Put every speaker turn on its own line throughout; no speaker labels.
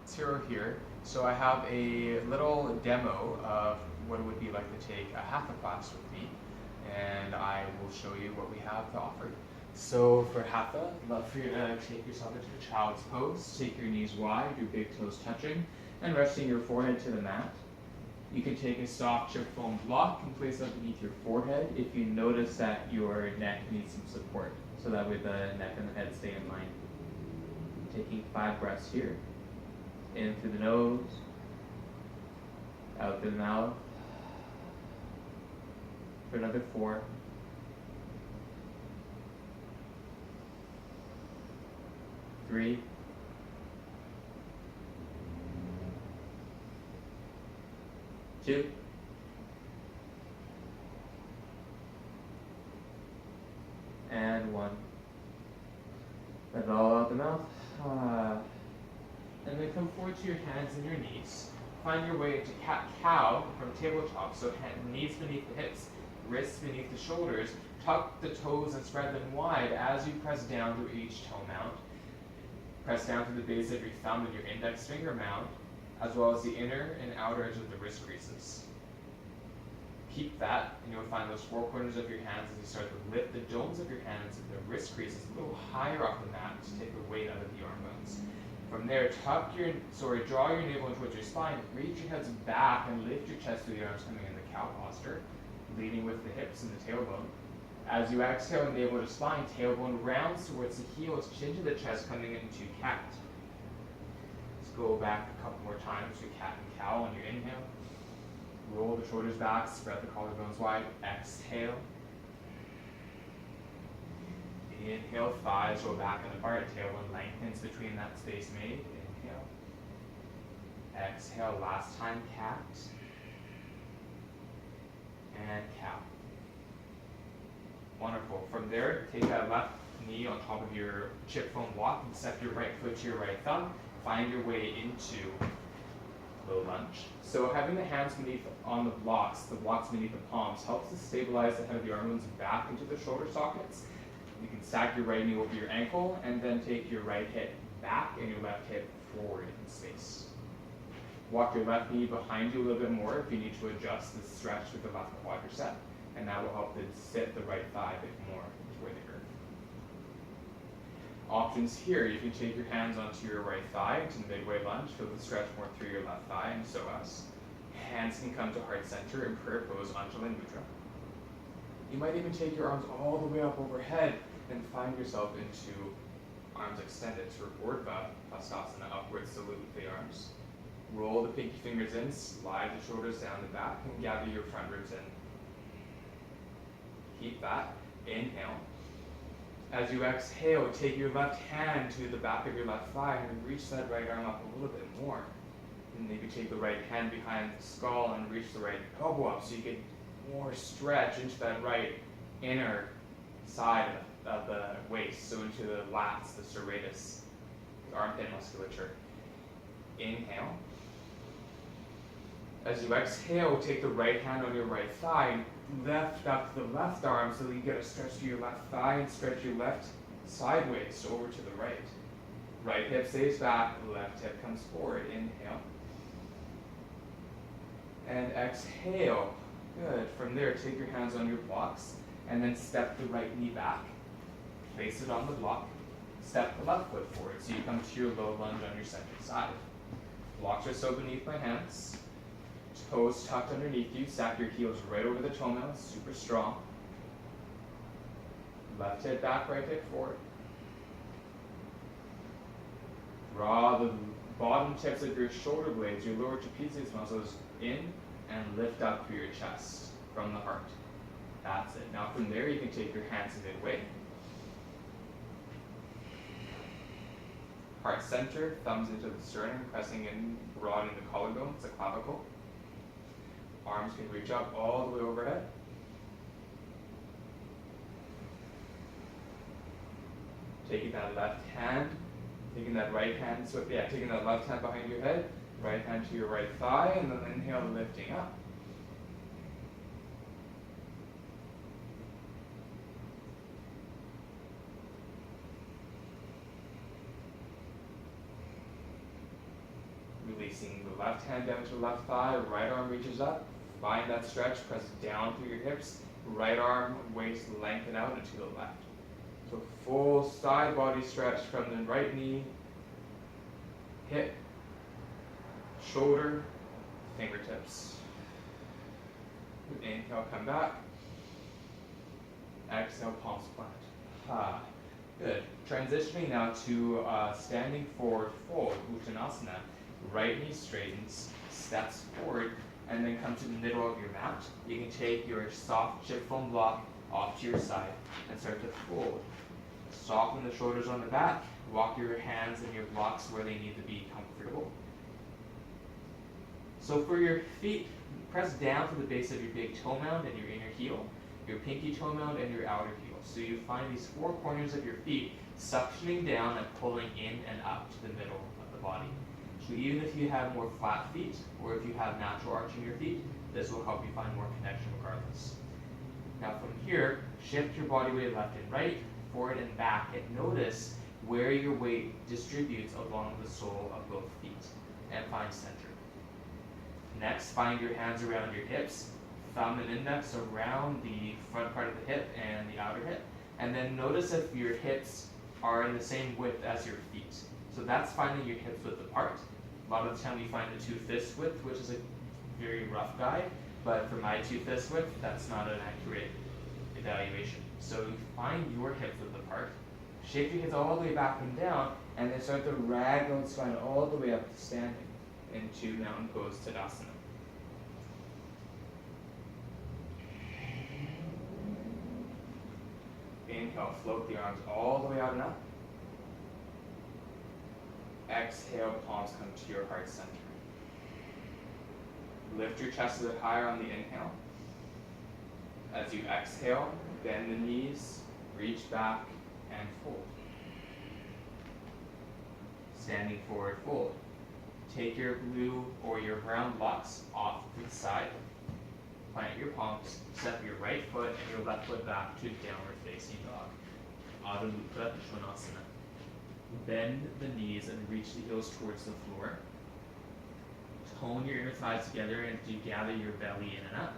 it's Hiro here. So I have a little demo of what it would be like to take a Hatha class with me, and I will show you what we have to offer. So for Hatha, I'd love for you to take yourself into a child's pose, take your knees wide, your big toes touching, and resting your forehead to the mat. You can take a soft chip foam block and place it beneath your forehead if you notice that your neck needs some support. So that way the neck and the head stay in line. Taking 5 breaths here. In through the nose, out through the mouth. For another 4. 3. 2. And 1. Let it all out the mouth. And then come forward to your hands and your knees. Find your way into cat-cow from tabletop. So knees beneath the hips, wrists beneath the shoulders. Tuck the toes and spread them wide as you press down through each toe mount. Press down to the base of your thumb and your index finger mount, as well as the inner and outer edge of the wrist creases. Keep that, and you'll find those 4 corners of your hands as you start to lift the domes of your hands and the wrist creases a little higher off the mat to take the weight out of the arm bones. From there, draw your navel in towards your spine, reach your heads back and lift your chest through the arms coming in the cow posture, leading with the hips and the tailbone. As you exhale, navel to spine, tailbone rounds towards the heels, chin to the chest, coming into cat. Let's go back a couple more times to cat and cow on your inhale. Roll the shoulders back, spread the collarbones wide, exhale. Inhale, thighs roll back and apart, tailbone lengthens between that space made. Inhale. Exhale, last time, cat. And cow. Wonderful. From there, take that left knee on top of your chip foam block and step your right foot to your right thumb. Find your way into low lunge. So having the hands on the blocks beneath the palms, helps to stabilize the head of the arm bones back into the shoulder sockets. You can stack your right knee over your ankle and then take your right hip back and your left hip forward in space. Walk your left knee behind you a little bit more if you need to adjust the stretch with the left quadricep, and that will help to sit the right thigh a bit more toward the earth. Options here, you can take your hands onto your right thigh into the midway lunge, feel the stretch more through your left thigh and psoas. Hands can come to heart center in prayer pose, Anjali Mudra. You might even take your arms all the way up overhead and find yourself into arms extended to Urdhva Hastasana, upward salute with the arms. Roll the pinky fingers in, slide the shoulders down the back, and gather your front ribs in. Keep that. Inhale. As you exhale, take your left hand to the back of your left thigh and reach that right arm up a little bit more. And maybe take the right hand behind the skull and reach the right elbow up so you get more stretch into that right inner side of the waist, so into the lats, the serratus, the armpit musculature. Inhale. As you exhale, take the right hand on your right thigh and lift up the left arm so that you get a stretch to your left thigh and stretch your left sideways over to the right. Right hip stays back, left hip comes forward. Inhale. And exhale. Good. From there, take your hands on your blocks and then step the right knee back. Place it on the block. Step the left foot forward so you come to your low lunge on your second side. Blocks are so beneath my hands. Toes tucked underneath you. Stack your heels right over the toenails, super strong. Left hip back, right hip forward. Draw the bottom tips of your shoulder blades, your lower trapezius muscles in and lift up through your chest from the heart. That's it. Now from there, you can take your hands midway. Heart center, thumbs into the sternum, pressing in, broadening the collarbones, the clavicle. Arms can reach up all the way overhead. Taking that left hand, taking that right hand, taking that left hand behind your head, right hand to your right thigh, and then inhale, lifting up. Placing the left hand down to the left thigh, right arm reaches up. Find that stretch, press down through your hips. Right arm, waist lengthen out and to the left. So full side body stretch from the right knee, hip, shoulder, fingertips. Inhale, come back. Exhale, palms plant. Good. Transitioning now to standing forward fold, Uttanasana. Right knee straightens, steps forward, and then come to the middle of your mat. You can take your soft chip foam block off to your side and start to fold. Soften the shoulders on the back. Walk your hands and your blocks where they need to be comfortable. So for your feet, press down to the base of your big toe mound and your inner heel, your pinky toe mound and your outer heel. So you find these four corners of your feet suctioning down and pulling in and up to the middle of the body. So even if you have more flat feet, or if you have natural arch in your feet, this will help you find more connection regardless. Now from here, shift your body weight left and right, forward and back, and notice where your weight distributes along the sole of both feet, and find center. Next, find your hands around your hips, thumb and index around the front part of the hip and the outer hip, and then notice if your hips are in the same width as your feet. So that's finding your hips width apart. A lot of the time we find the 2 fists width, which is a very rough guide, but for my 2 fists width, that's not an accurate evaluation. So you find your hips width apart, shape your hips all the way back and down, and then start the ragdoll spine all the way up to standing into mountain pose Tadasana. Inhale, float the arms all the way out and up. Exhale, palms come to your heart center. Lift your chest a bit higher on the inhale. As you exhale, bend the knees, reach back, and fold. Standing forward, fold. Take your blue or your brown blocks off to the side. Plant your palms, step your right foot and your left foot back to downward facing dog. Adho Mukha Svanasana. Bend the knees and reach the heels towards the floor. Tone your inner thighs together and to gather your belly in and up.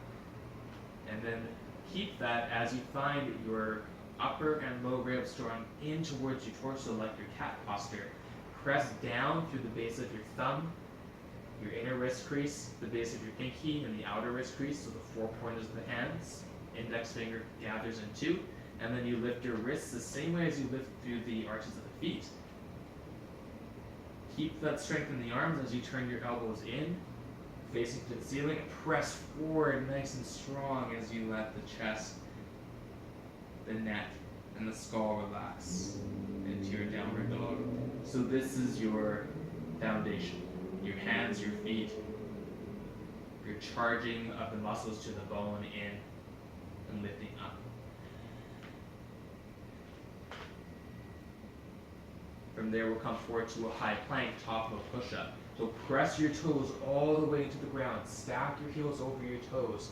And then keep that as you find your upper and lower ribs drawing in towards your torso like your cat posture. Press down through the base of your thumb, your inner wrist crease, the base of your pinky, and the outer wrist crease, so the 4 corners of the hands. Index finger gathers in 2, and then you lift your wrists the same way as you lift through the arches of the feet. Keep that strength in the arms as you turn your elbows in, facing to the ceiling. Press forward nice and strong as you let the chest, the neck, and the skull relax into your downward dog. So this is your foundation. Your hands, your feet, your charging of the muscles to the bone in and lifting up. From there, we'll come forward to a high plank, top of a push-up. So press your toes all the way to the ground. Stack your heels over your toes.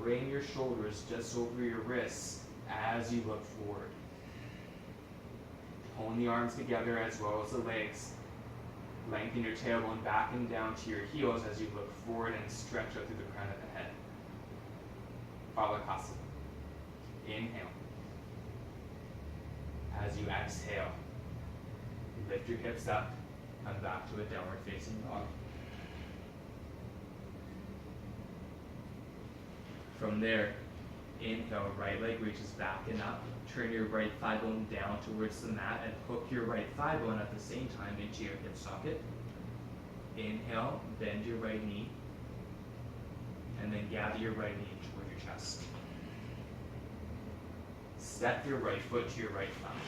Bring your shoulders just over your wrists as you look forward. Tone the arms together as well as the legs. Lengthen your tailbone back and down to your heels as you look forward and stretch out through the crown of the head. Balakasana. Inhale. As you exhale, lift your hips up and back to a downward facing dog. From there, inhale, right leg reaches back and up. Turn your right thigh bone down towards the mat and hook your right thigh bone at the same time into your hip socket. Inhale, bend your right knee, and then gather your right knee toward your chest. Step your right foot to your right thumb.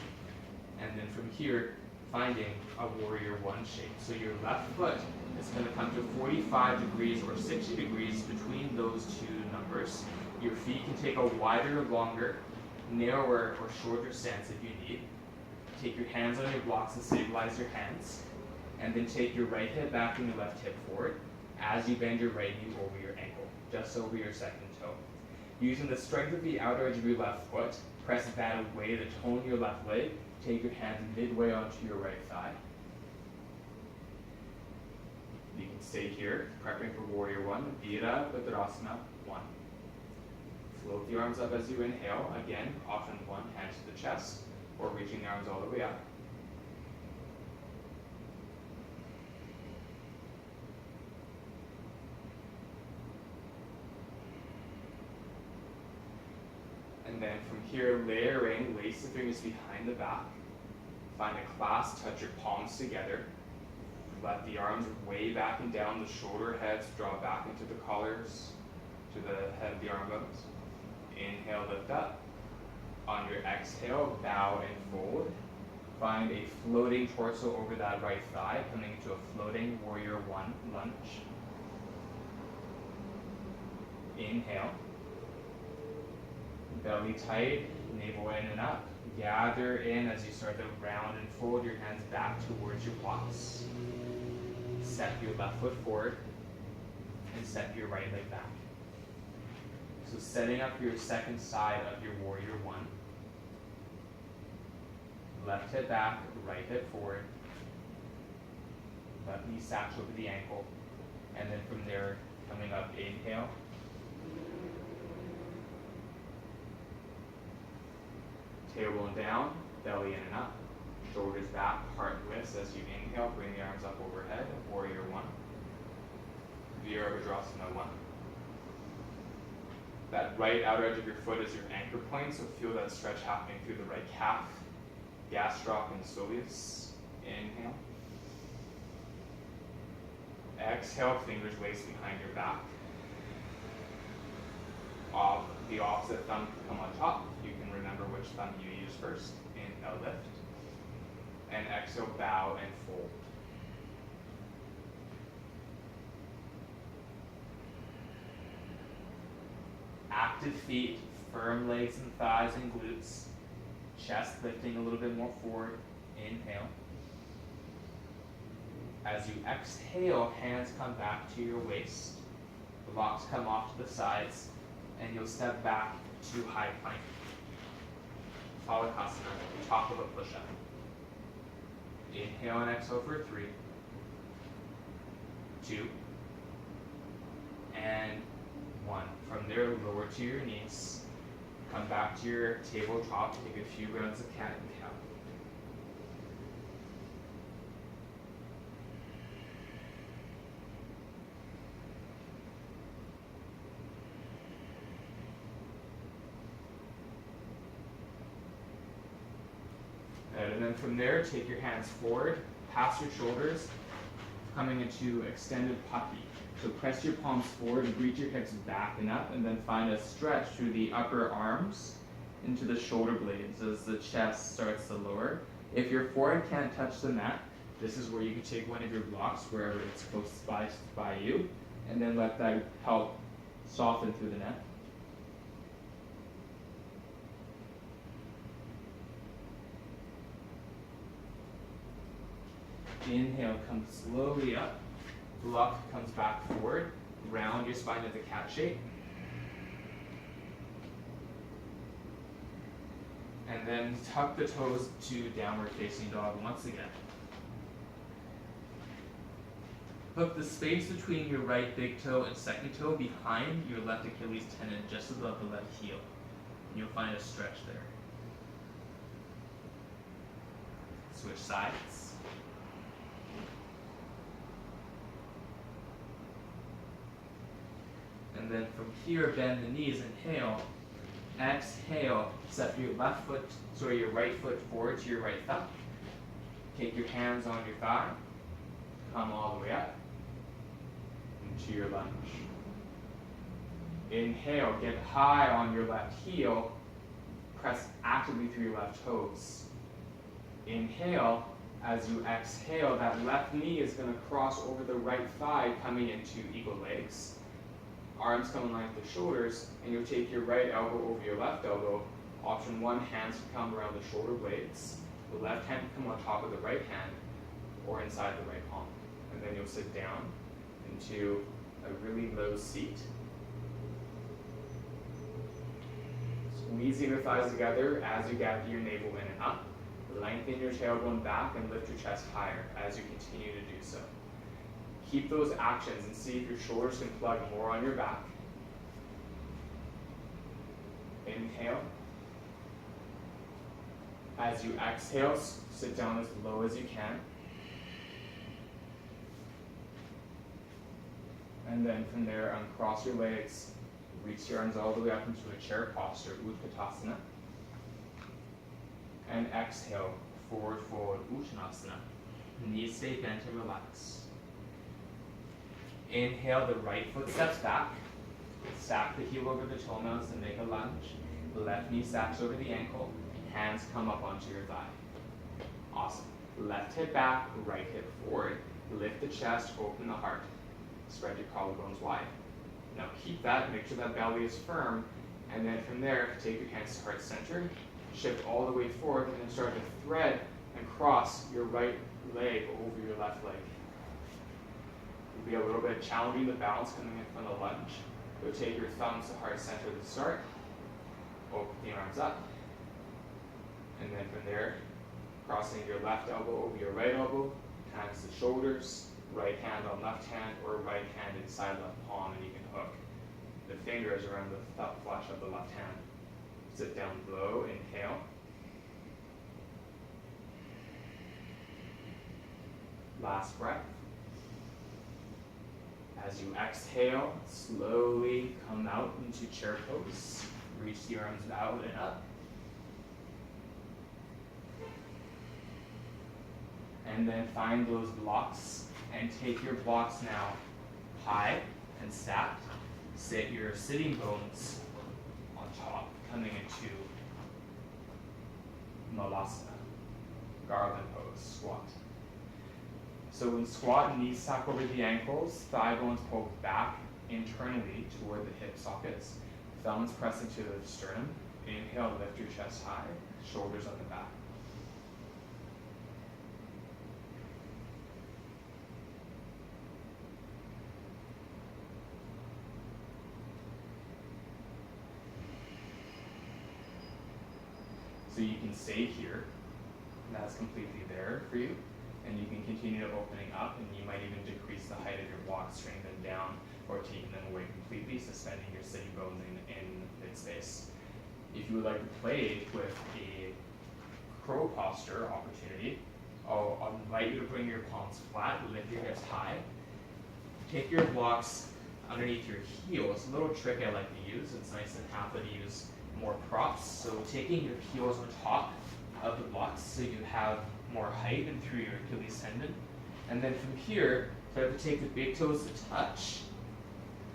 And then from here, finding a warrior 1 shape. So your left foot is going to come to 45 degrees or 60 degrees between those 2 numbers. Your feet can take a wider, longer, narrower, or shorter stance if you need. Take your hands on your blocks and stabilize your hands. And then take your right hip back and your left hip forward as you bend your right knee over your ankle, just over your second toe. Using the strength of the outer edge of your left foot, press that away to tone your left leg. Take your hands midway onto your right thigh. You can Stay here, prepping for warrior one, Vira Virasana 1. Float the arms up as you inhale. Again, option 1, hand to the chest, or reaching the arms all the way up. And then from here, layering, lace the fingers behind the back. Find a clasp, touch your palms together. Let the arms way back and down the shoulder heads, draw back into the collars, to the head of the arm bones. Inhale, lift up. On your exhale, bow and fold. Find a floating torso over that right thigh, coming into a floating warrior one lunge. Inhale. Belly tight, navel in and up. Gather in as you start to round and fold your hands back towards your blocks. Step your left foot forward and step your right leg back. So setting up your second side of your warrior one. Left hip back, right hip forward. Left knee sacks over the ankle. And then from there, coming up, inhale. Tailbone down, belly in and up. Shoulders back, heart lifts as you inhale. Bring the arms up overhead, warrior one. Virabhadrasana 1. That right outer edge of your foot is your anchor point, so feel that stretch happening through the right calf, gastroc and soleus. Inhale. Exhale, fingers laced behind your back. The opposite thumb can come on top. You can remember which thumb you use first. Inhale, lift. And exhale, bow and fold. Active feet, firm legs and thighs and glutes. Chest lifting a little bit more forward. Inhale. As you exhale, hands come back to your waist. Blocks come off to the sides. And you'll step back to high plank. Balasana, top of a push-up. Inhale and exhale for 3, 2, and 1. From there, lower to your knees. Come back to your tabletop. Take a few rounds of cat and cow. And then from there, take your hands forward, past your shoulders, coming into extended puppy. So press your palms forward and reach your hips back and up, and then find a stretch through the upper arms into the shoulder blades as the chest starts to lower. If your forehead can't touch the mat, this is where you can take one of your blocks, wherever it's close by you, and then let that help soften through the neck. Inhale, come slowly up. Block comes back forward. Round your spine into cat shape. And then tuck the toes to downward facing dog once again. Hook the space between your right big toe and second toe behind your left Achilles tendon, just above the left heel. And you'll find a stretch there. Switch sides. And then from here, bend the knees, inhale. Exhale, step your your right foot forward to your right thumb. Take your hands on your thigh. Come all the way up into your lunge. Inhale, get high on your left heel. Press actively through your left toes. Inhale. As you exhale, that left knee is going to cross over the right thigh, coming into eagle legs. Arms come in line with the shoulders, and you'll take your right elbow over your left elbow. Option 1, hands can come around the shoulder blades. The left hand can come on top of the right hand or inside the right palm. And then you'll sit down into a really low seat. Squeezing your thighs together as you gather your navel in and up. Lengthen your tailbone back and lift your chest higher as you continue to do so. Keep those actions and see if your shoulders can plug more on your back. Inhale. As you exhale, sit down as low as you can. And then from there, uncross your legs, reach your arms all the way up into a chair posture, Utkatasana. And exhale, forward fold, Uttanasana. Knees stay bent and relaxed. Inhale, the right foot steps back. Stack the heel over the toenails and make a lunge. Left knee stacks over the ankle. Hands come up onto your thigh. Awesome. Left hip back, right hip forward. Lift the chest, open the heart. Spread your collarbones wide. Now keep that, make sure that belly is firm, and then from there, take your hands to heart center, shift all the way forward, and then start to thread and cross your right leg over your left leg. It'll be a little bit challenging, the balance coming in from the lunge. So take your thumbs to heart center to start, open the arms up, and then from there, crossing your left elbow over your right elbow, hands to shoulders, right hand on left hand, or right hand inside left palm, and you can hook the fingers around the thumb flesh of the left hand. Sit down low, inhale. Last breath. As you exhale, slowly come out into chair pose. Reach the arms out and up. And then find those blocks and take your blocks now high and stacked. Sit your sitting bones on top, coming into Malasana, garland pose, squat. So when squat, knees stack over the ankles, thigh bones pull back internally toward the hip sockets, thumbs press into the sternum. Inhale, lift your chest high, shoulders up and back. So you can stay here, that's completely there for you, and you can continue opening up, and you might even decrease the height of your blocks, straighten them down, or taking them away completely, suspending your sitting bones in mid-space. If you would like to play with a crow posture opportunity, I'll invite you to bring your palms flat, lift your hips high, take your blocks underneath your heels. A little trick I like to use, it's nice and Hatha to use more props. So taking your heels on top of the blocks so you have more height and through your Achilles tendon. And then from here, start to take the big toes to touch,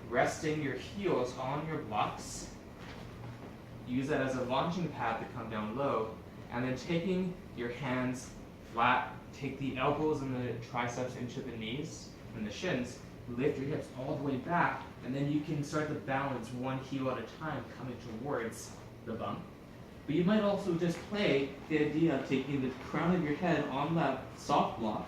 resting your heels on your blocks. Use that as a launching pad to come down low. And then taking your hands flat, take the elbows and the triceps into the knees and the shins, lift your hips all the way back, and then you can start to balance one heel at a time coming towards the bum. But you might also just play the idea of taking the crown of your head on that soft block,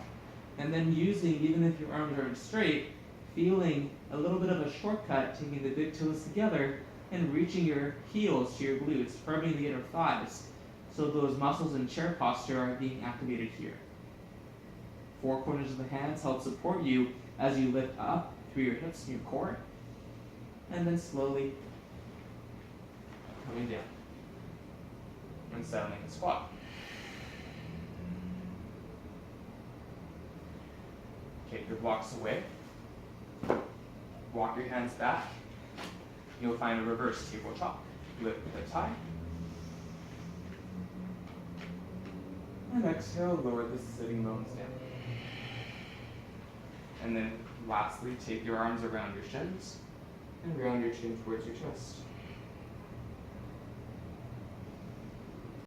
and then using, even if your arms aren't straight, feeling a little bit of a shortcut, taking the big toes together and reaching your heels to your glutes, firming the inner thighs, so those muscles in chair posture are being activated here. Four corners of the hands help support you as you lift up through your hips and your core, and then slowly coming down and settling in squat. Take your blocks away, walk your hands back. You'll find a reverse tabletop. Lift the hips high, and exhale, lower the sitting bones down. And then lastly, take your arms around your shins and round your chin towards your chest.